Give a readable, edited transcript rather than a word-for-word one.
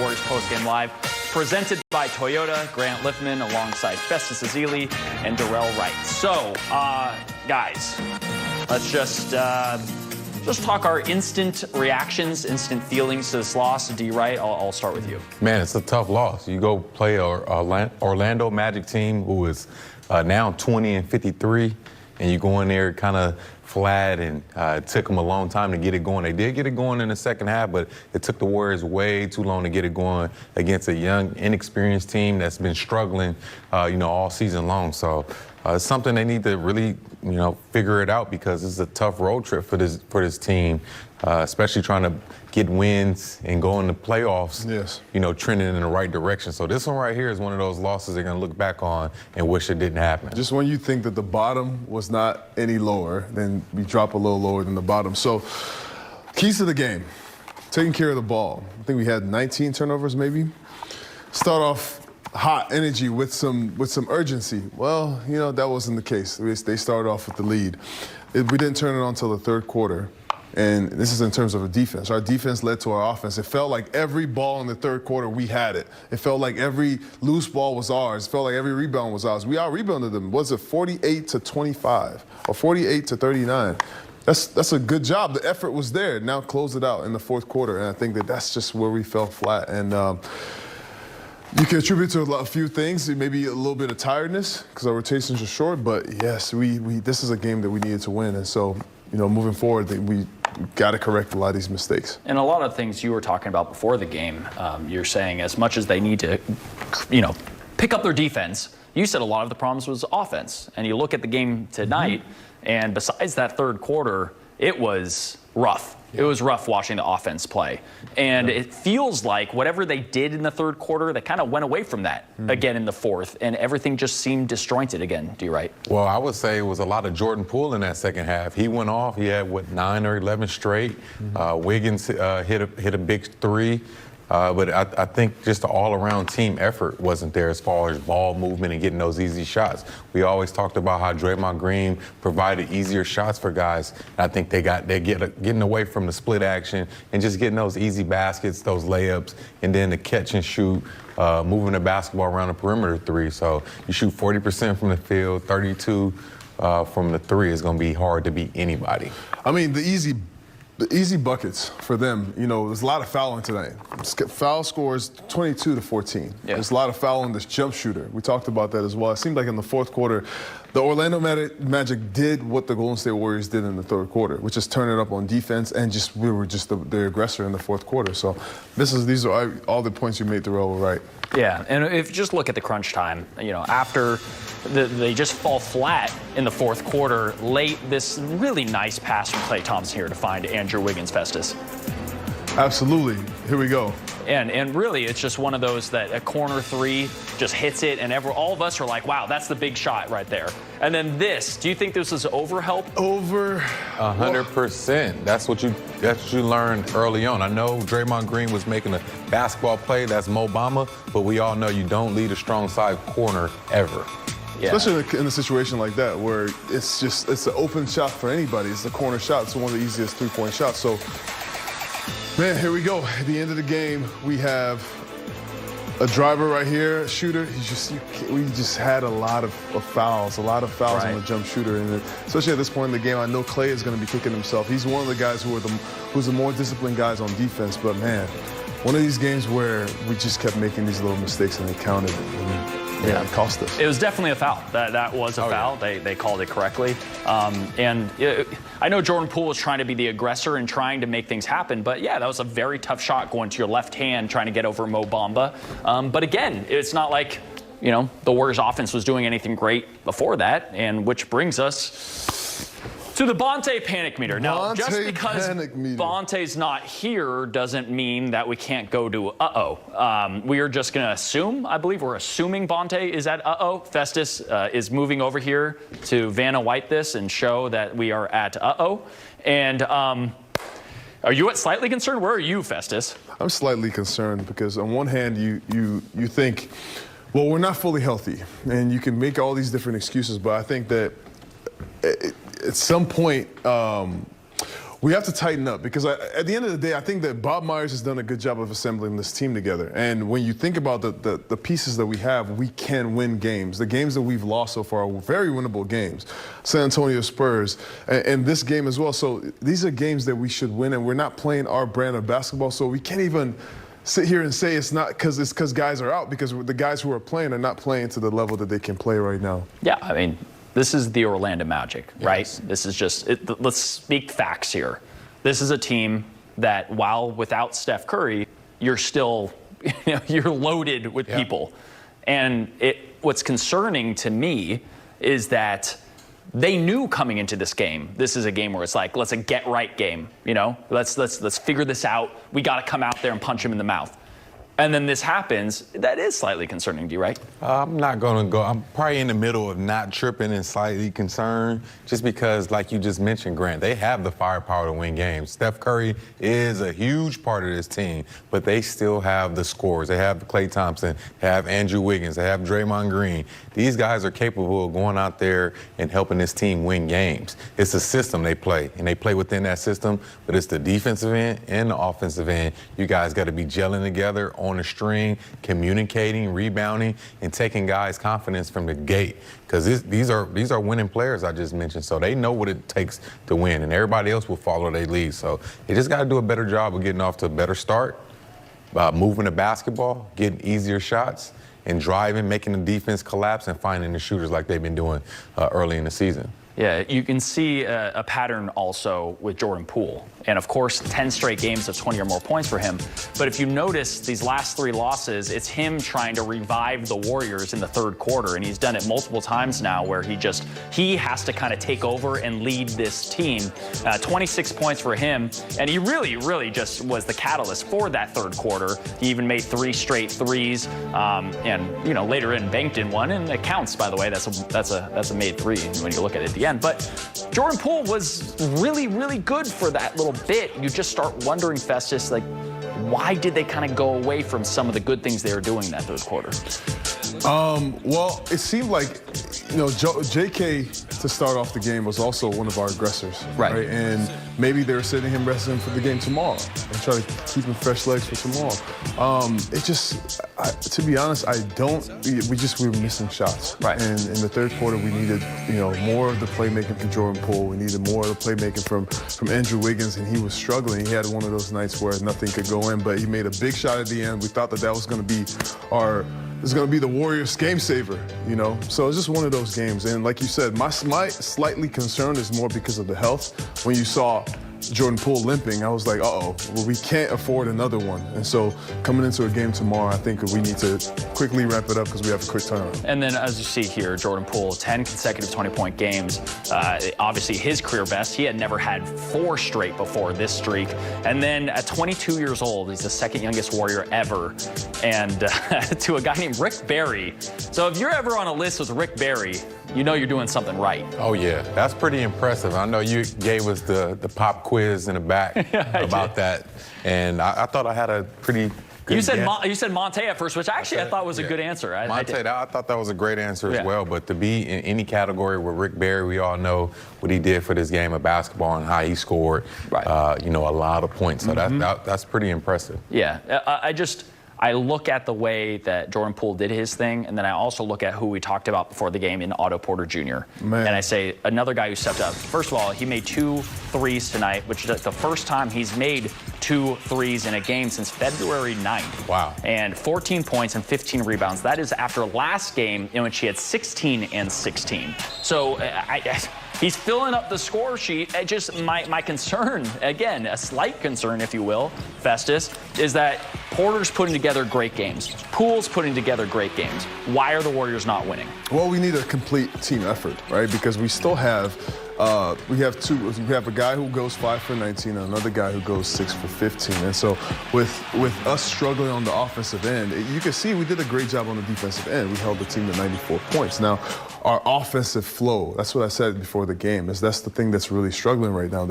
Warriors Postgame Live, presented by Toyota, Grant Liffman, alongside Festus Ezeli and Darrell Wright. So, guys, let's just talk our instant reactions, instant feelings to this loss. D. Wright, I'll start with you. Man, it's a tough loss. You go play a Orlando Magic team who is now 20-53, and you go in there kind of flat, and it took them a long time to get it going. They did get it going in the second half, but it took the Warriors way too long to get it going against a young, inexperienced team that's been struggling, all season long. So it's something they need to really, figure it out, because it's a tough road trip for this team, especially trying to get wins and go in the playoffs, yes. Trending in the right direction. So this one right here is one of those losses they're going to look back on and wish it didn't happen. Just when you think that the bottom was not any lower, then we drop a little lower than the bottom. So keys to the game, taking care of the ball. I think we had 19 turnovers maybe. Start off hot energy with some urgency. Well, that wasn't the case. They started off with the lead. We didn't turn it on until the third quarter. And this is in terms of a defense. Our defense led to our offense. It felt like every ball in the third quarter, we had it. It felt like every loose ball was ours. It felt like every rebound was ours. We out-rebounded them. Was it 48-25 or 48-39? That's a good job. The effort was there. Now close it out in the fourth quarter. And I think that's just where we fell flat. And you can attribute to a few things, maybe a little bit of tiredness because our rotations are short. But yes, this is a game that we needed to win. And so, moving forward, we got to correct a lot of these mistakes. And a lot of things you were talking about before the game, you're saying as much as they need to, pick up their defense, you said a lot of the problems was offense. And you look at the game tonight, and besides that third quarter, it was rough. It was rough watching the offense play. And it feels like whatever they did in the third quarter, they kind of went away from that again in the fourth, and everything just seemed disjointed again. Do you right? Well, I would say it was a lot of Jordan Poole in that second half. He went off. He had, 9 or 11 straight. Wiggins hit a big three. But I think just the all-around team effort wasn't there as far as ball movement and getting those easy shots. We always talked about how Draymond Green provided easier shots for guys. I think they're getting away from the split action and just getting those easy baskets, those layups, and then the catch and shoot, moving the basketball around the perimeter three. So you shoot 40% from the field, 32 from the three is going to be hard to beat anybody. I mean, the easy buckets for them, there's a lot of fouling tonight. Foul scores 22-14. Yeah. There's a lot of fouling this jump shooter. We talked about that as well. It seemed like in the fourth quarter, the Orlando Magic did what the Golden State Warriors did in the third quarter, which is turn it up on defense, and we were just the aggressor in the fourth quarter. So these are all the points you made, Darrell, were right. Yeah, and if you just look at the crunch time, after they just fall flat in the fourth quarter, late, this really nice pass from Klay Thompson here to find Andrew Wiggins, Festus. Absolutely. Here we go. And really, it's just one of those that a corner three just hits it, and all of us are like, wow, that's the big shot right there. And then this, do you think this is over-help? Over. 100%. That's what you learned early on. I know Draymond Green was making a basketball play. That's Mo Bamba, but we all know you don't lead a strong side corner ever. Yeah. Especially in a situation like that where it's an open shot for anybody. It's a corner shot. It's one of the easiest three-point shots. So, man, here we go. At the end of the game, we have a driver right here, a shooter. We just had a lot of fouls, on the jump shooter. And especially at this point in the game, I know Klay is going to be kicking himself. He's one of the guys who's the more disciplined guys on defense. But, man, one of these games where we just kept making these little mistakes and they counted. Yeah, it cost us. It was definitely a foul. That was a foul. Yeah. They called it correctly. I know Jordan Poole was trying to be the aggressor and trying to make things happen, but yeah, that was a very tough shot going to your left hand, trying to get over Mo Bamba. But again, it's not like, the Warriors offense was doing anything great before that, and which brings us to the Bonte panic meter. Now, just because Bonte's not here doesn't mean that we can't go to we are just going to assume, I believe we're assuming Bonte is at Festus is moving over here to Vanna White this and show that we are at And are you slightly concerned? Where are you, Festus? I'm slightly concerned because on one hand, you think, well, we're not fully healthy. And you can make all these different excuses, but I think that at some point, we have to tighten up because at the end of the day, I think that Bob Myers has done a good job of assembling this team together. And when you think about the pieces that we have, we can win games. The games that we've lost so far are very winnable games. San Antonio Spurs and this game as well. So these are games that we should win, and we're not playing our brand of basketball. So we can't even sit here and say it's because guys are out, because the guys who are playing are not playing to the level that they can play right now. Yeah, I mean, this is the Orlando Magic, right? Yes. This is just, let's speak facts here. This is a team that, while without Steph Curry, you're still, you're loaded with people. And what's concerning to me is that they knew coming into this game, this is a game where it's like, let's a get right game, let's figure this out. We got to come out there and punch him in the mouth. And then this happens. That is slightly concerning to you, right? I'm not going to go. I'm probably in the middle of not tripping and slightly concerned, just because, like you just mentioned, Grant, they have the firepower to win games. Steph Curry is a huge part of this team, but they still have the scores. They have Klay Thompson, they have Andrew Wiggins, they have Draymond Green. These guys are capable of going out there and helping this team win games. It's a system they play, and they play within that system, but it's the defensive end and the offensive end. You guys got to be gelling together on the string, communicating, rebounding, and taking guys' confidence from the gate. Because these are winning players I just mentioned, so they know what it takes to win, and everybody else will follow their lead. So they just got to do a better job of getting off to a better start, moving the basketball, getting easier shots, and driving, making the defense collapse, and finding the shooters like they've been doing early in the season. Yeah, you can see a pattern also with Jordan Poole. And of course, 10 straight games of 20 or more points for him. But if you notice these last 3 losses, it's him trying to revive the Warriors in the third quarter. And he's done it multiple times now where he has to kind of take over and lead this team. 26 points for him. And he really just was the catalyst for that third quarter. He even made 3 straight threes. And, later in banked in one. And it counts, by the way. That's a made 3 when you look at it at the end. But Jordan Poole was really good for that little bit. You just start wondering, Festus, like, why did they kind of go away from some of the good things they were doing in that third quarter? Well, it seemed like, JK to start off the game was also one of our aggressors, right? And maybe they were sitting him resting for the game tomorrow and try to keep him fresh legs for tomorrow. To be honest, we were missing shots. Right. And in the third quarter, we needed, more of the playmaking from Jordan Poole. We needed more of the playmaking from Andrew Wiggins, and he was struggling. He had one of those nights where nothing could go in, but he made a big shot at the end. We thought that was going to be the Warriors' game saver, So it's just one of those games. And like you said, my slightly concern is more because of the health. When you saw Jordan Poole limping, I was like, well, we can't afford another one. And so coming into a game tomorrow, I think we need to quickly wrap it up because we have a quick turnaround. And then, as you see here, Jordan Poole, 10 consecutive 20-point games. Obviously, his career best. He had never had 4 straight before this streak. And then at 22 years old, he's the second youngest Warrior ever. And to a guy named Rick Barry. So if you're ever on a list with Rick Barry, you're doing something right. Oh, yeah. That's pretty impressive. I know you gave us the pop quiz in the back about that. And I thought I had a pretty good You said Monte at first, which actually I thought was a good answer. I thought that was a great answer as well. But to be in any category with Rick Barry, we all know what he did for this game of basketball and how he scored, a lot of points. So that's pretty impressive. Yeah. I look at the way that Jordan Poole did his thing, and then I also look at who we talked about before the game in Otto Porter Jr. Man. And I say, another guy who stepped up. First of all, he made 2 threes tonight, which is the first time he's made 2 threes in a game since February 9th. Wow. And 14 points and 15 rebounds. That is after last game in which he had 16 and 16. So he's filling up the score sheet. My concern, again, a slight concern, if you will, Festus, is that Porter's putting together great games. Poole's putting together great games. Why are the Warriors not winning? Well, we need a complete team effort, right? Because we still have we have a guy who goes 5 for 19 and another guy who goes 6 for 15. And so with us struggling on the offensive end, you can see we did a great job on the defensive end. We held the team to 94 points. Now, our offensive flow, that's what I said before the game, that's the thing that's really struggling right now.